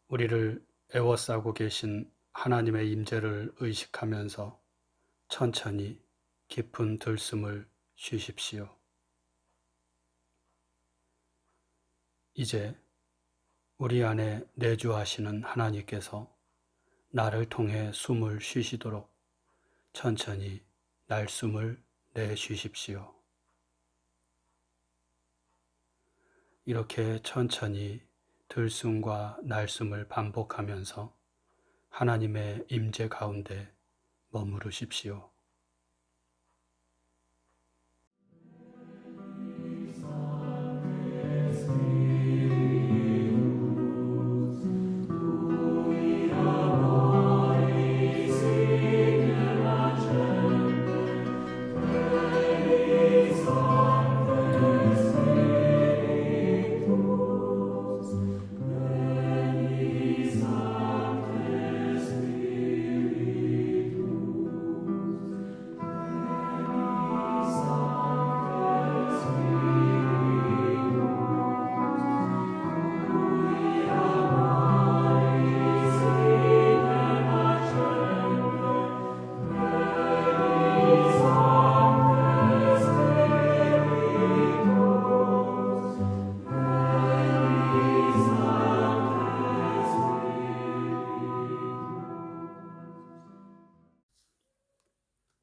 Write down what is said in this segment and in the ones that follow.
우리를 애워싸고 계신 하나님의 임재를 의식하면서 천천히 깊은 들숨을 쉬십시오. 이제 우리 안에 내주하시는 하나님께서 나를 통해 숨을 쉬시도록 천천히 날숨을 내쉬십시오. 이렇게 천천히 들숨과 날숨을 반복하면서 하나님의 임재 가운데 머무르십시오.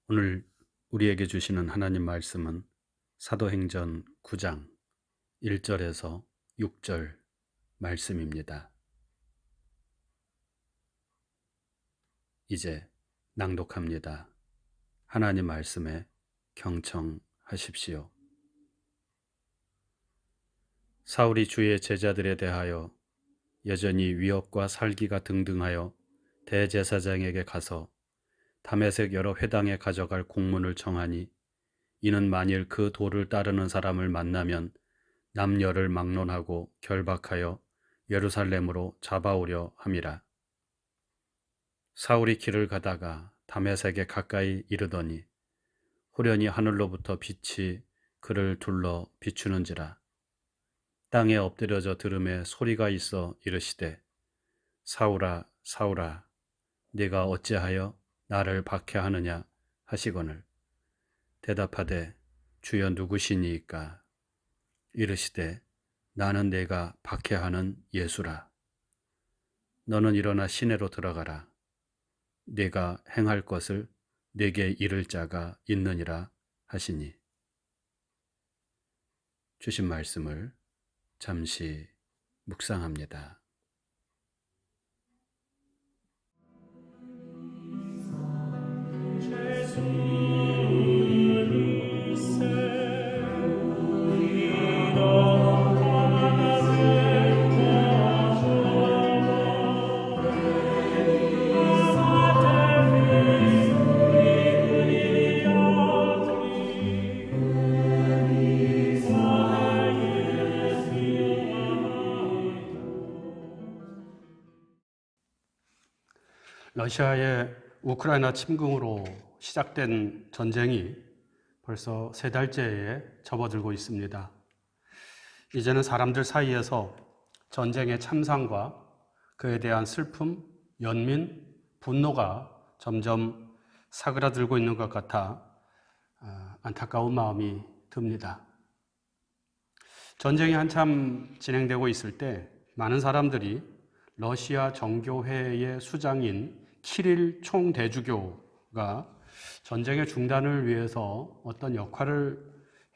오늘 우리에게 주시는 하나님 말씀은 사도행전 9장 1절에서 6절 말씀입니다. 이제 낭독합니다. 하나님 말씀에 경청하십시오. 사울이 주의 제자들에 대하여 여전히 위협과 살기가 등등하여 대제사장에게 가서 다메섹 여러 회당에 가져갈 공문을 청하니 이는 만일 그 도를 따르는 사람을 만나면 남녀를 막론하고 결박하여 예루살렘으로 잡아오려 함이라. 사울이 길을 가다가 다메섹에 가까이 이르더니 호련히 하늘로부터 빛이 그를 둘러 비추는지라. 땅에 엎드려져 들음에 소리가 있어 이르시되 사울아 사울아 네가 어찌하여 나를 박해하느냐 하시거늘 대답하되 주여 누구시니이까 이르시되 나는 네가 박해하는 예수라. 너는 일어나 시내로 들어가라. 네가 행할 것을 네게 이를 자가 있느니라 하시니. 주신 말씀을 잠시 묵상합니다. 러시아의 우크라이나 침공으로 시작된 전쟁이 벌써 3달째에 접어들고 있습니다. 이제는 사람들 사이에서 전쟁의 참상과 그에 대한 슬픔, 연민, 분노가 점점 사그라들고 있는 것 같아 안타까운 마음이 듭니다. 전쟁이 한참 진행되고 있을 때 많은 사람들이 러시아 정교회의 수장인 키릴 총대주교가 전쟁의 중단을 위해서 어떤 역할을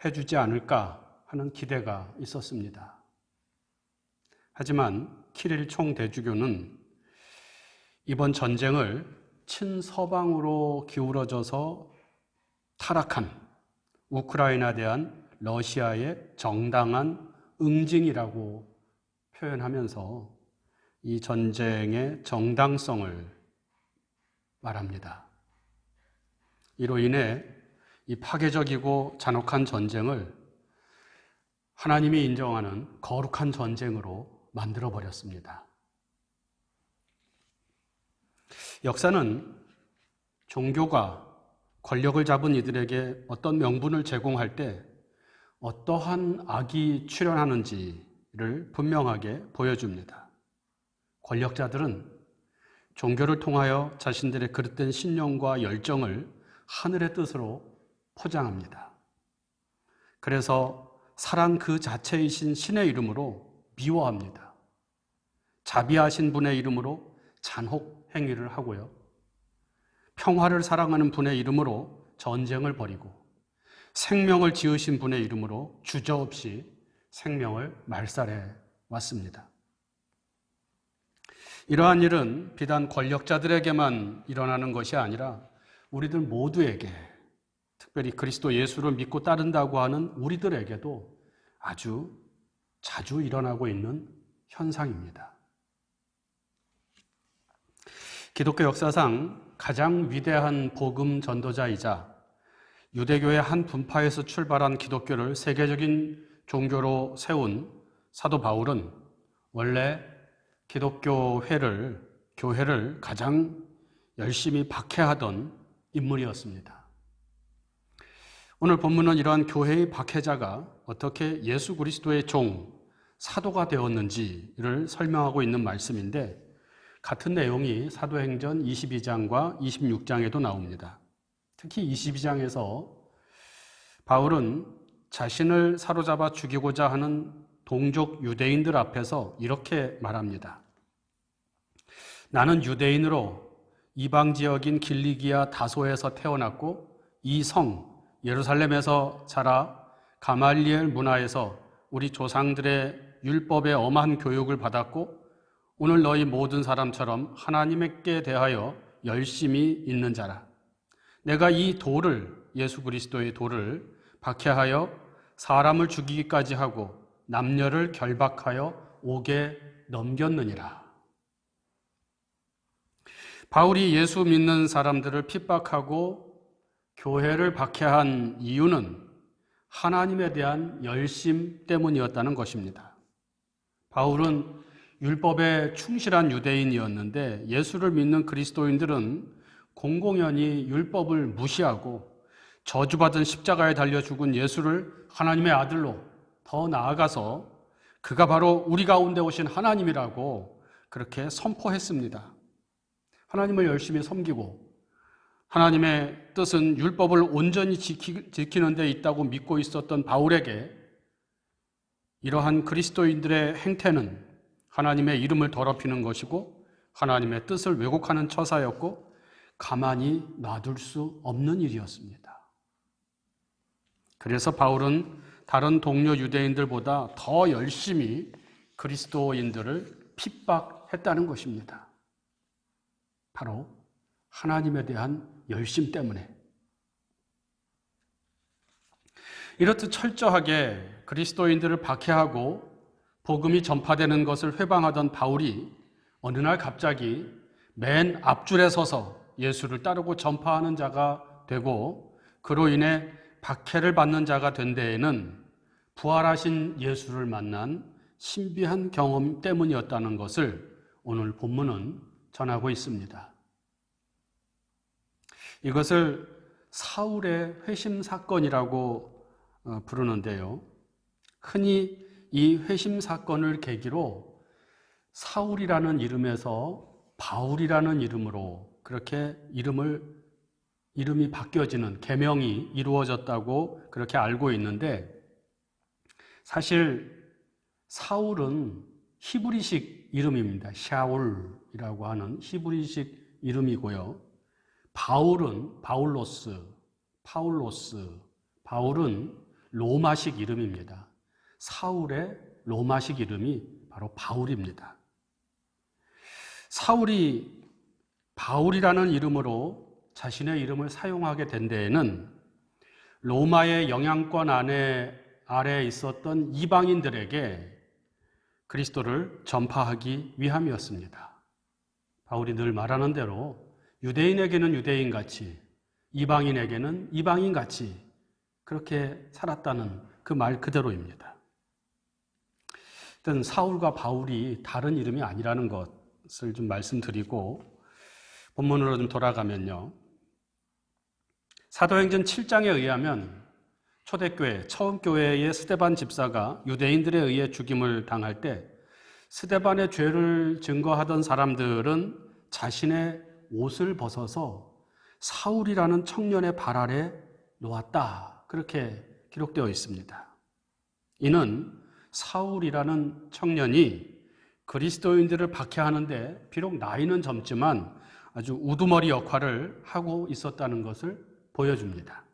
해주지 않을까 하는 기대가 있었습니다. 하지만 키릴 총대주교는 이번 전쟁을 친서방으로 기울어져서 타락한 우크라이나에 대한 러시아의 정당한 응징이라고 표현하면서 이 전쟁의 정당성을 말합니다. 이로 인해 이 파괴적이고 잔혹한 전쟁을 하나님이 인정하는 거룩한 전쟁으로 만들어버렸습니다. 역사는 종교가 권력을 잡은 이들에게 어떤 명분을 제공할 때 어떠한 악이 출현하는지를 분명하게 보여줍니다. 권력자들은 종교를 통하여 자신들의 그릇된 신념과 열정을 하늘의 뜻으로 포장합니다. 그래서 사랑 그 자체이신 신의 이름으로 미워합니다. 자비하신 분의 이름으로 잔혹 행위를 하고요. 평화를 사랑하는 분의 이름으로 전쟁을 벌이고 생명을 지으신 분의 이름으로 주저없이 생명을 말살해 왔습니다. 이러한 일은 비단 권력자들에게만 일어나는 것이 아니라 우리들 모두에게, 특별히 그리스도 예수를 믿고 따른다고 하는 우리들에게도 아주 자주 일어나고 있는 현상입니다. 기독교 역사상 가장 위대한 복음 전도자이자 유대교의 한 분파에서 출발한 기독교를 세계적인 종교로 세운 사도 바울은 원래 교회를 가장 열심히 박해하던 인물이었습니다. 오늘 본문은 이러한 교회의 박해자가 어떻게 예수 그리스도의 종, 사도가 되었는지를 설명하고 있는 말씀인데 같은 내용이 사도행전 22장과 26장에도 나옵니다. 특히 22장에서 바울은 자신을 사로잡아 죽이고자 하는 동족 유대인들 앞에서 이렇게 말합니다. 나는 유대인으로 이방 지역인 길리기아 다소에서 태어났고 이 성 예루살렘에서 자라 가말리엘 문화에서 우리 조상들의 율법에 엄한 교육을 받았고 오늘 너희 모든 사람처럼 하나님께 대하여 열심히 있는 자라. 내가 이 돌을, 예수 그리스도의 돌을 박해하여 사람을 죽이기까지 하고 남녀를 결박하여 옥에 넘겼느니라. 바울이 예수 믿는 사람들을 핍박하고 교회를 박해한 이유는 하나님에 대한 열심 때문이었다는 것입니다. 바울은 율법에 충실한 유대인이었는데 예수를 믿는 그리스도인들은 공공연히 율법을 무시하고 저주받은 십자가에 달려 죽은 예수를 하나님의 아들로, 더 나아가서 그가 바로 우리 가운데 오신 하나님이라고 그렇게 선포했습니다. 하나님을 열심히 섬기고 하나님의 뜻은 율법을 온전히 지키는 데 있다고 믿고 있었던 바울에게 이러한 그리스도인들의 행태는 하나님의 이름을 더럽히는 것이고 하나님의 뜻을 왜곡하는 처사였고 가만히 놔둘 수 없는 일이었습니다. 그래서 바울은 다른 동료 유대인들보다 더 열심히 그리스도인들을 핍박했다는 것입니다. 바로 하나님에 대한 열심 때문에. 이렇듯 철저하게 그리스도인들을 박해하고 복음이 전파되는 것을 회방하던 바울이 어느 날 갑자기 맨 앞줄에 서서 예수를 따르고 전파하는 자가 되고 그로 인해 박해를 받는 자가 된 데에는 부활하신 예수를 만난 신비한 경험 때문이었다는 것을 오늘 본문은 전하고 있습니다. 이것을 사울의 회심 사건이라고 부르는데요. 흔히 이 회심 사건을 계기로 사울이라는 이름에서 바울이라는 이름으로 그렇게 이름이 바뀌어지는 계명이 이루어졌다고 그렇게 알고 있는데 사실 사울은 히브리식 이름입니다. 샤울이라고 하는 히브리식 이름이고요. 바울은 바울은 로마식 이름입니다. 사울의 로마식 이름이 바로 바울입니다. 사울이 바울이라는 이름으로 자신의 이름을 사용하게 된 데에는 로마의 영향권 아래에 있었던 이방인들에게 그리스도를 전파하기 위함이었습니다. 바울이 늘 말하는 대로 유대인에게는 유대인같이 이방인에게는 이방인같이 그렇게 살았다는 그 말 그대로입니다. 일단 사울과 바울이 다른 이름이 아니라는 것을 좀 말씀드리고 본문으로 좀 돌아가면요. 사도행전 7장에 의하면 초대교회, 처음 교회의 스데반 집사가 유대인들에 의해 죽임을 당할 때 스데반의 죄를 증거하던 사람들은 자신의 옷을 벗어서 사울이라는 청년의 발 아래 놓았다. 그렇게 기록되어 있습니다. 이는 사울이라는 청년이 그리스도인들을 박해하는데 비록 나이는 젊지만 아주 우두머리 역할을 하고 있었다는 것을 보여줍니다.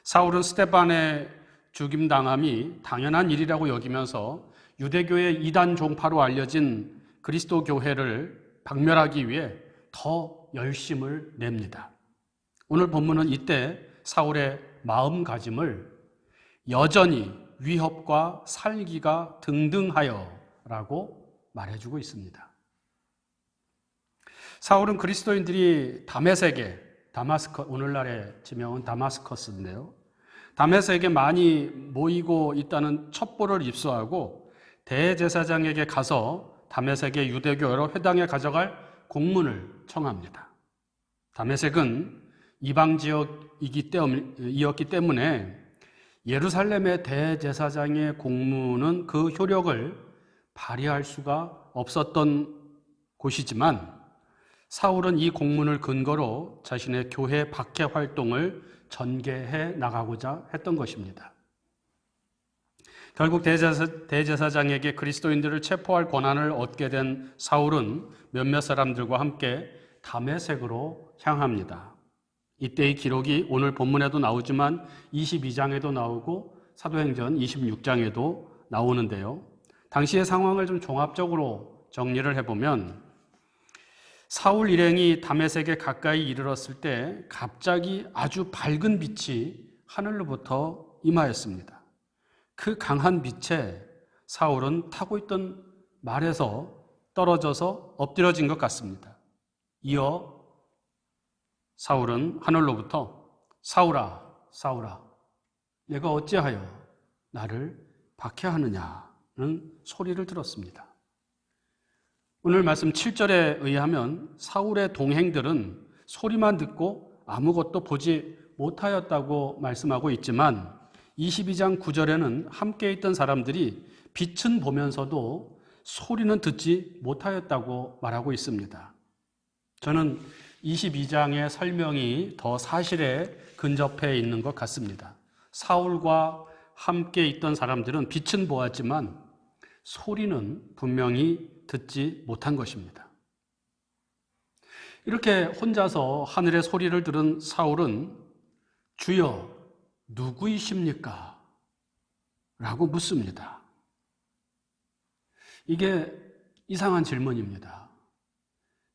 사울은 스데반의 죽임당함이 당연한 일이라고 여기면서 유대교의 이단 종파로 알려진 그리스도 교회를 박멸하기 위해 더 열심을 냅니다. 오늘 본문은 이때 사울의 마음가짐을 여전히 위협과 살기가 등등하여 라고 말해주고 있습니다. 사울은 그리스도인들이 오늘날의 지명은 다마스커스인데요. 다메섹에 많이 모이고 있다는 첩보를 입수하고 대제사장에게 가서 다메섹의 유대교 여러 회당에 가져갈 공문을 청합니다. 다메섹은 이방 지역이었기 때문에 예루살렘의 대제사장의 공문은 그 효력을 발휘할 수가 없었던 곳이지만 사울은 이 공문을 근거로 자신의 교회 박해 활동을 전개해 나가고자 했던 것입니다. 결국 대제사장에게 그리스도인들을 체포할 권한을 얻게 된 사울은 몇몇 사람들과 함께 다메섹으로 향합니다. 이때의 기록이 오늘 본문에도 나오지만 22장에도 나오고 사도행전 26장에도 나오는데요. 당시의 상황을 좀 종합적으로 정리를 해보면 사울 일행이 다메섹에 가까이 이르렀을 때 갑자기 아주 밝은 빛이 하늘로부터 임하였습니다. 그 강한 빛에 사울은 타고 있던 말에서 떨어져서 엎드려진 것 같습니다. 이어 사울은 하늘로부터 사울아, 사울아, 내가 어찌하여 나를 박해하느냐는 소리를 들었습니다. 오늘 말씀 7절에 의하면 사울의 동행들은 소리만 듣고 아무것도 보지 못하였다고 말씀하고 있지만 22장 9절에는 함께 있던 사람들이 빛은 보면서도 소리는 듣지 못하였다고 말하고 있습니다. 저는 22장의 설명이 더 사실에 근접해 있는 것 같습니다. 사울과 함께 있던 사람들은 빛은 보았지만 소리는 분명히 듣지 못한 것입니다. 이렇게 혼자서 하늘의 소리를 들은 사울은 주여 누구이십니까? 라고 묻습니다. 이게 이상한 질문입니다.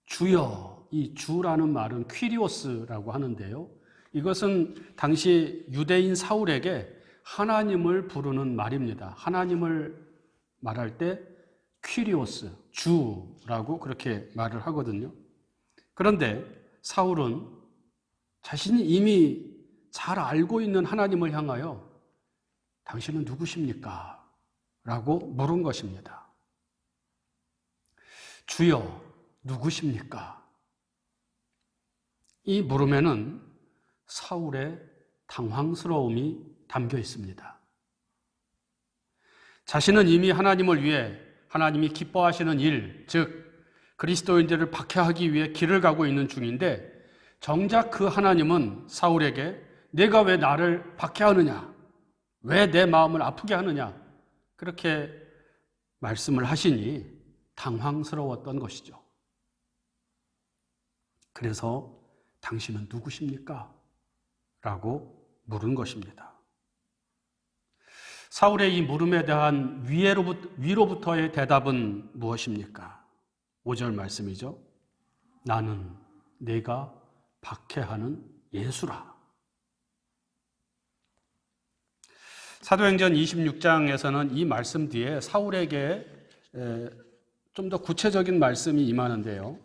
주여, 이 주라는 말은 퀴리오스라고 하는데요. 이것은 당시 유대인 사울에게 하나님을 부르는 말입니다. 하나님을 말할 때 퀴리오스, 주라고 그렇게 말을 하거든요. 그런데 사울은 자신이 이미 잘 알고 있는 하나님을 향하여 당신은 누구십니까? 라고 물은 것입니다. 주여, 누구십니까? 이 물음에는 사울의 당황스러움이 담겨 있습니다. 자신은 이미 하나님을 위해 하나님이 기뻐하시는 일, 즉 그리스도인들을 박해하기 위해 길을 가고 있는 중인데 정작 그 하나님은 사울에게 내가 왜 나를 박해하느냐? 왜 내 마음을 아프게 하느냐? 그렇게 말씀을 하시니 당황스러웠던 것이죠. 그래서 당신은 누구십니까? 라고 물은 것입니다. 사울의 이 물음에 대한 위로부터의 대답은 무엇입니까? 5절 말씀이죠. 나는 내가 박해하는 예수라. 사도행전 26장에서는 이 말씀 뒤에 사울에게 좀 더 구체적인 말씀이 임하는데요.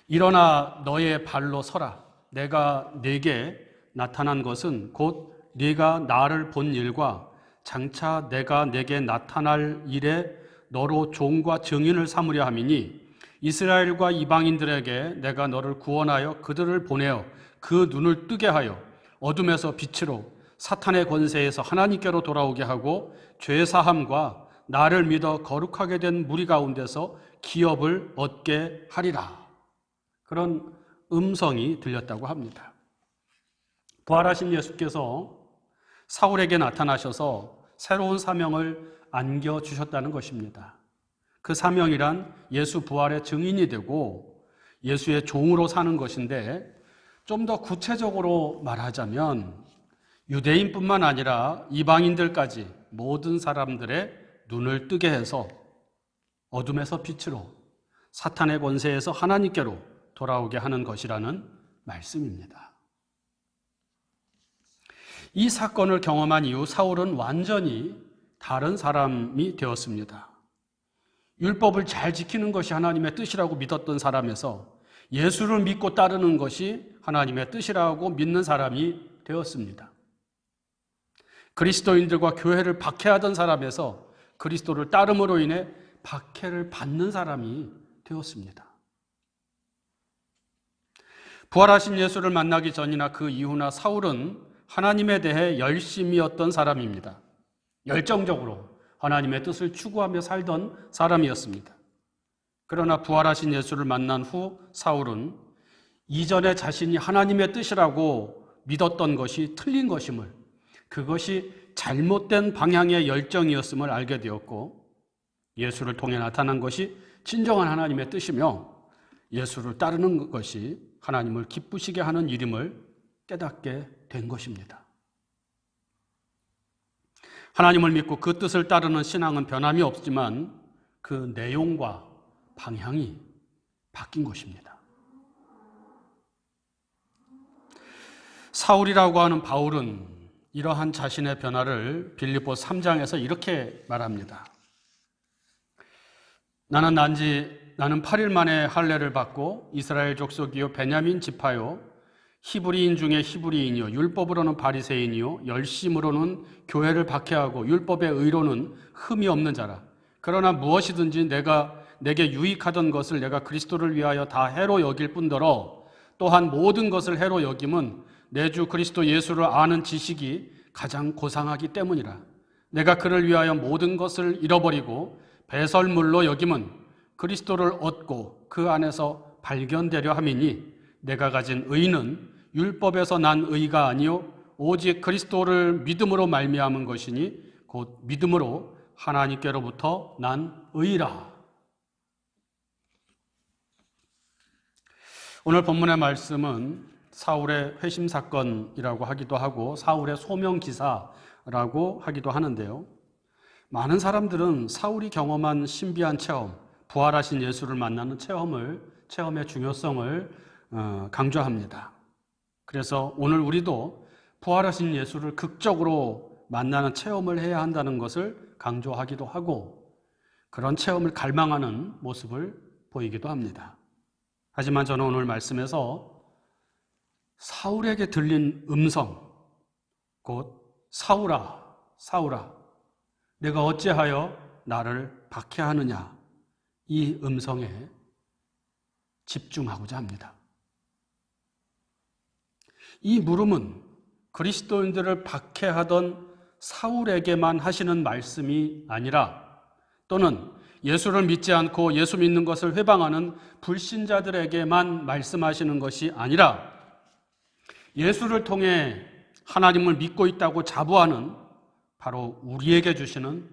일어나 너의 발로 서라. 내가 네게 나타난 것은 곧 네가 나를 본 일과 장차 내가 네게 나타날 일에 너로 종과 증인을 삼으려 함이니 이스라엘과 이방인들에게 내가 너를 구원하여 그들을 보내어 그 눈을 뜨게 하여 어둠에서 빛으로 사탄의 권세에서 하나님께로 돌아오게 하고 죄사함과 나를 믿어 거룩하게 된 무리 가운데서 기업을 얻게 하리라. 그런 음성이 들렸다고 합니다. 부활하신 예수께서 사울에게 나타나셔서 새로운 사명을 안겨주셨다는 것입니다. 그 사명이란 예수 부활의 증인이 되고 예수의 종으로 사는 것인데, 좀 더 구체적으로 말하자면 유대인뿐만 아니라 이방인들까지 모든 사람들의 눈을 뜨게 해서 어둠에서 빛으로, 사탄의 권세에서 하나님께로 돌아오게 하는 것이라는 말씀입니다. 이 사건을 경험한 이후 사울은 완전히 다른 사람이 되었습니다. 율법을 잘 지키는 것이 하나님의 뜻이라고 믿었던 사람에서 예수를 믿고 따르는 것이 하나님의 뜻이라고 믿는 사람이 되었습니다. 그리스도인들과 교회를 박해하던 사람에서 그리스도를 따름으로 인해 박해를 받는 사람이 되었습니다. 부활하신 예수를 만나기 전이나 그 이후나 사울은 하나님에 대해 열심이었던 사람입니다. 열정적으로 하나님의 뜻을 추구하며 살던 사람이었습니다. 그러나 부활하신 예수를 만난 후 사울은 이전에 자신이 하나님의 뜻이라고 믿었던 것이 틀린 것임을, 그것이 잘못된 방향의 열정이었음을 알게 되었고, 예수를 통해 나타난 것이 진정한 하나님의 뜻이며 예수를 따르는 것이 하나님을 기쁘시게 하는 일임을 깨닫게 된 것입니다. 하나님을 믿고 그 뜻을 따르는 신앙은 변함이 없지만 그 내용과 방향이 바뀐 것입니다. 사울이라고 하는 바울은 이러한 자신의 변화를 빌립보 3장에서 이렇게 말합니다. 나는 8일 만에 할례를 받고 이스라엘 족속이요 베냐민 지파요 히브리인 중에 히브리인이요 율법으로는 바리새인이요 열심으로는 교회를 박해하고 율법의 의로는 흠이 없는 자라. 그러나 무엇이든지 내게 유익하던 것을 내가 그리스도를 위하여 다 해로 여길 뿐더러 또한 모든 것을 해로 여김은 내 주 그리스도 예수를 아는 지식이 가장 고상하기 때문이라. 내가 그를 위하여 모든 것을 잃어버리고 배설물로 여김은 그리스도를 얻고 그 안에서 발견되려 함이니 내가 가진 의는 율법에서 난 의가 아니요 오직 그리스도를 믿음으로 말미암은 것이니 곧 믿음으로 하나님께로부터 난 의라. 오늘 본문의 말씀은 사울의 회심 사건이라고 하기도 하고 사울의 소명 기사라고 하기도 하는데요. 많은 사람들은 사울이 경험한 신비한 체험, 부활하신 예수를 만나는 체험의 중요성을 강조합니다. 그래서 오늘 우리도 부활하신 예수를 극적으로 만나는 체험을 해야 한다는 것을 강조하기도 하고 그런 체험을 갈망하는 모습을 보이기도 합니다. 하지만 저는 오늘 말씀에서 사울에게 들린 음성, 곧 사울아, 사울아, 내가 어찌하여 나를 박해하느냐, 이 음성에 집중하고자 합니다. 이 물음은 그리스도인들을 박해하던 사울에게만 하시는 말씀이 아니라 또는 예수를 믿지 않고 예수 믿는 것을 회방하는 불신자들에게만 말씀하시는 것이 아니라 예수를 통해 하나님을 믿고 있다고 자부하는 바로 우리에게 주시는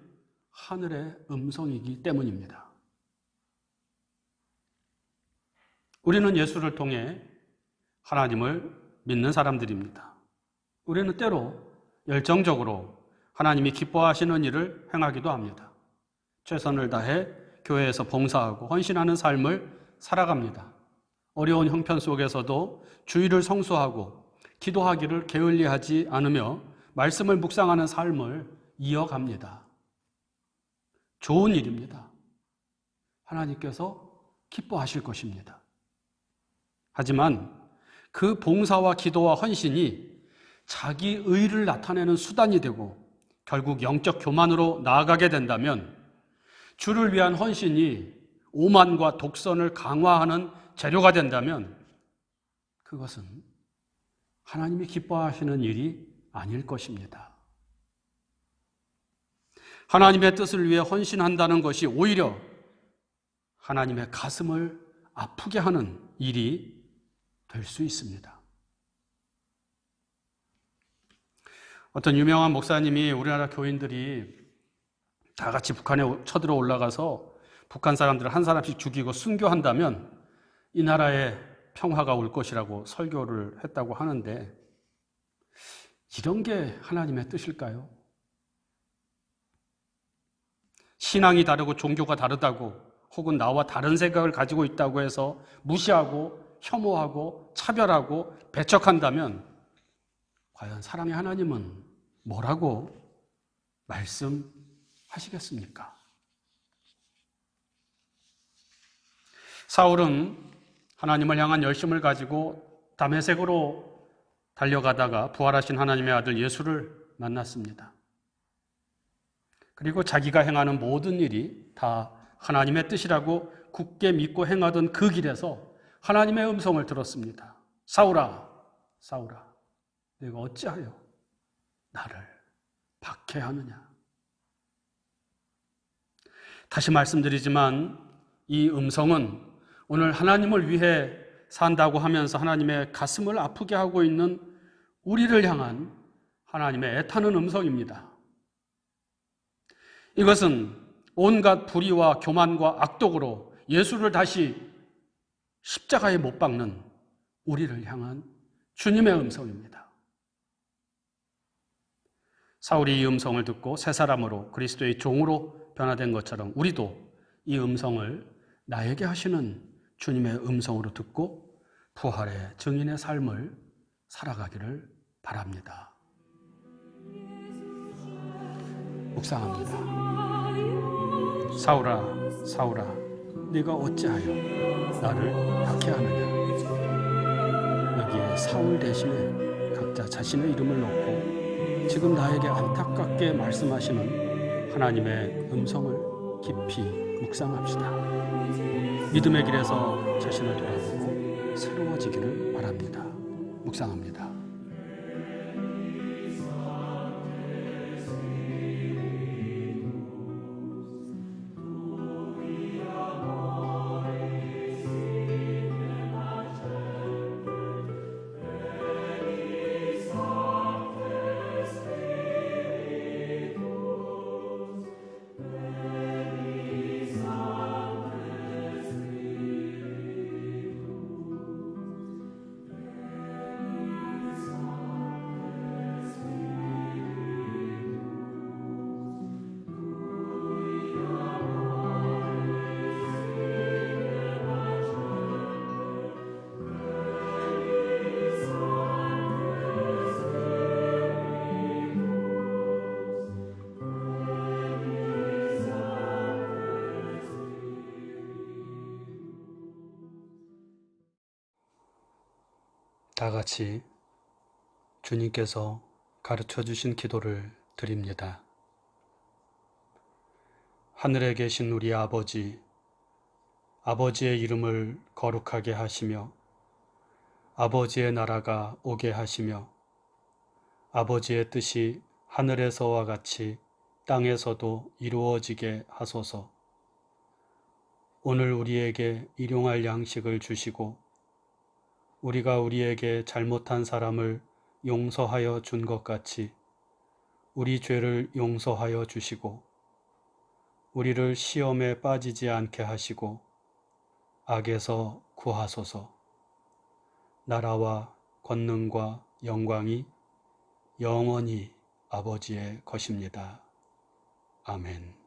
하늘의 음성이기 때문입니다. 우리는 예수를 통해 하나님을 믿는 사람들입니다. 우리는 때로 열정적으로 하나님이 기뻐하시는 일을 행하기도 합니다. 최선을 다해 교회에서 봉사하고 헌신하는 삶을 살아갑니다. 어려운 형편 속에서도 주의를 성수하고 기도하기를 게을리하지 않으며 말씀을 묵상하는 삶을 이어갑니다. 좋은 일입니다. 하나님께서 기뻐하실 것입니다. 하지만 그 봉사와 기도와 헌신이 자기 의를 나타내는 수단이 되고 결국 영적 교만으로 나아가게 된다면 주를 위한 헌신이 오만과 독선을 강화하는 재료가 된다면 그것은 하나님이 기뻐하시는 일이 아닐 것입니다. 하나님의 뜻을 위해 헌신한다는 것이 오히려 하나님의 가슴을 아프게 하는 일이 될 수 있습니다. 어떤 유명한 목사님이 우리나라 교인들이 다 같이 북한에 쳐들어 올라가서 북한 사람들을 한 사람씩 죽이고 순교한다면 이 나라에 평화가 올 것이라고 설교를 했다고 하는데, 이런 게 하나님의 뜻일까요? 신앙이 다르고 종교가 다르다고, 혹은 나와 다른 생각을 가지고 있다고 해서 무시하고 혐오하고 차별하고 배척한다면 과연 사랑의 하나님은 뭐라고 말씀하시겠습니까? 사울은 하나님을 향한 열심을 가지고 다메섹으로 달려가다가 부활하신 하나님의 아들 예수를 만났습니다. 그리고 자기가 행하는 모든 일이 다 하나님의 뜻이라고 굳게 믿고 행하던 그 길에서 하나님의 음성을 들었습니다. 사울아, 사울아, 내가 어찌하여 나를 박해하느냐? 다시 말씀드리지만 이 음성은 오늘 하나님을 위해 산다고 하면서 하나님의 가슴을 아프게 하고 있는 우리를 향한 하나님의 애타는 음성입니다. 이것은 온갖 불의와 교만과 악독으로 예수를 다시 십자가에 못 박는 우리를 향한 주님의 음성입니다. 사울이 이 음성을 듣고 새 사람으로 그리스도의 종으로 변화된 것처럼 우리도 이 음성을 나에게 하시는 주님의 음성으로 듣고 부활의 증인의 삶을 살아가기를 바랍니다. 묵상합니다. 사울아, 사울아, 네가 어찌하여 나를 박해하느냐? 여기에 사울 대신에 각자 자신의 이름을 넣고 지금 나에게 안타깝게 말씀하시는 하나님의 음성을 깊이 묵상합시다. 믿음의 길에서 자신을 돌아보고 새로워지기를 바랍니다. 묵상합니다. 다 같이 주님께서 가르쳐 주신 기도를 드립니다. 하늘에 계신 우리 아버지, 아버지의 이름을 거룩하게 하시며 아버지의 나라가 오게 하시며 아버지의 뜻이 하늘에서와 같이 땅에서도 이루어지게 하소서. 오늘 우리에게 일용할 양식을 주시고 우리가 우리에게 잘못한 사람을 용서하여 준 것 같이 우리 죄를 용서하여 주시고 우리를 시험에 빠지지 않게 하시고 악에서 구하소서. 나라와 권능과 영광이 영원히 아버지의 것입니다. 아멘.